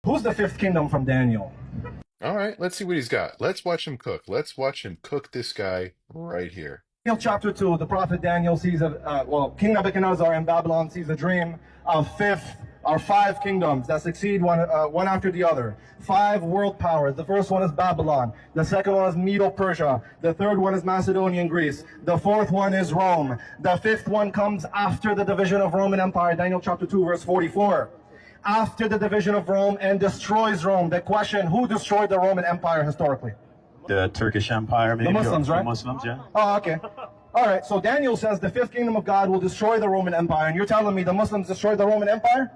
Who's the fifth kingdom from Daniel? All right, let's see what he's got. Let's watch him cook. Let's watch him cook this guy right here. Daniel chapter 2, the prophet Daniel sees King Nebuchadnezzar in Babylon sees a dream of five kingdoms that succeed one after the other. Five world powers. The first one is Babylon. The second one is Medo-Persia. The third one is Macedonian Greece. The fourth one is Rome. The fifth one comes after the division of Roman Empire. Daniel chapter 2, verse 44. After the division of Rome and destroys Rome. The question, who destroyed the Roman Empire historically? The Turkish Empire, maybe? The Muslims, right? The Muslims, yeah. Oh, okay. All right, so Daniel says the fifth kingdom of God will destroy the Roman Empire, and you're telling me the Muslims destroyed the Roman Empire?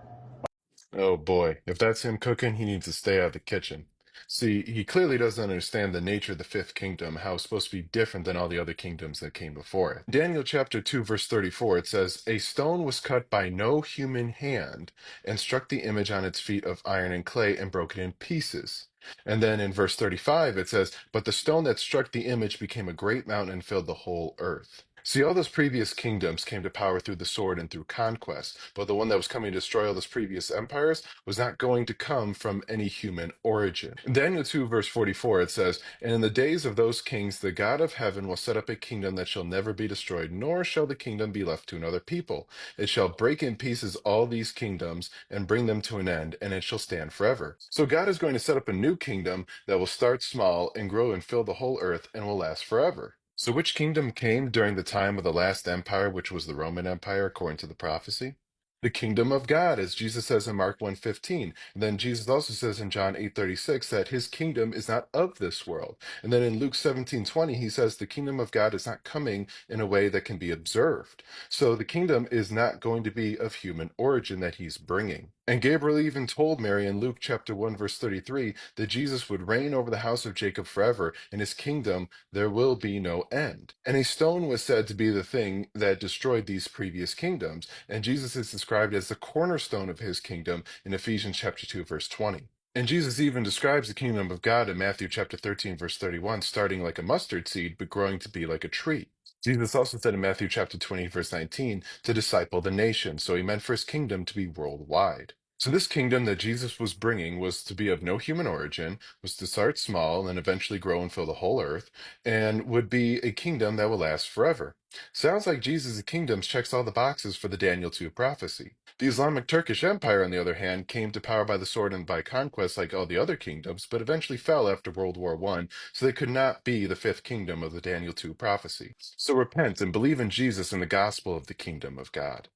Oh boy, if that's him cooking, he needs to stay out of the kitchen. See, he clearly doesn't understand the nature of the fifth kingdom, how it's supposed to be different than all the other kingdoms that came before it. Daniel chapter 2, verse 34, it says, "A stone was cut by no human hand and struck the image on its feet of iron and clay and broke it in pieces." And then in verse 35, it says, "But the stone that struck the image became a great mountain and filled the whole earth." See, all those previous kingdoms came to power through the sword and through conquest, but the one that was coming to destroy all those previous empires was not going to come from any human origin. In Daniel 2, verse 44, it says, "And in the days of those kings, the God of heaven will set up a kingdom that shall never be destroyed, nor shall the kingdom be left to another people. It shall break in pieces all these kingdoms and bring them to an end, and it shall stand forever." So God is going to set up a new kingdom that will start small and grow and fill the whole earth and will last forever. So which kingdom came during the time of the last empire, which was the Roman Empire, according to the prophecy? The kingdom of God, as Jesus says in Mark 1:15. And then Jesus also says in John 8:36 that his kingdom is not of this world. And then in Luke 17:20, he says the kingdom of God is not coming in a way that can be observed. So the kingdom is not going to be of human origin that he's bringing. And Gabriel even told Mary in Luke chapter 1, verse 33, that Jesus would reign over the house of Jacob forever, and his kingdom there will be no end. And a stone was said to be the thing that destroyed these previous kingdoms, and Jesus is described as the cornerstone of his kingdom in Ephesians chapter 2, verse 20. And Jesus even describes the kingdom of God in Matthew chapter 13, verse 31, starting like a mustard seed, but growing to be like a tree. Jesus also said in Matthew chapter 20, verse 19, to disciple the nation. So he meant for his kingdom to be worldwide. So this kingdom that Jesus was bringing was to be of no human origin, was to start small and then eventually grow and fill the whole earth, and would be a kingdom that will last forever. Sounds like Jesus' kingdom checks all the boxes for the Daniel 2 prophecy. The Islamic Turkish Empire, on the other hand, came to power by the sword and by conquest like all the other kingdoms, but eventually fell after World War I, so they could not be the fifth kingdom of the Daniel 2 prophecy. So repent and believe in Jesus and the gospel of the kingdom of God.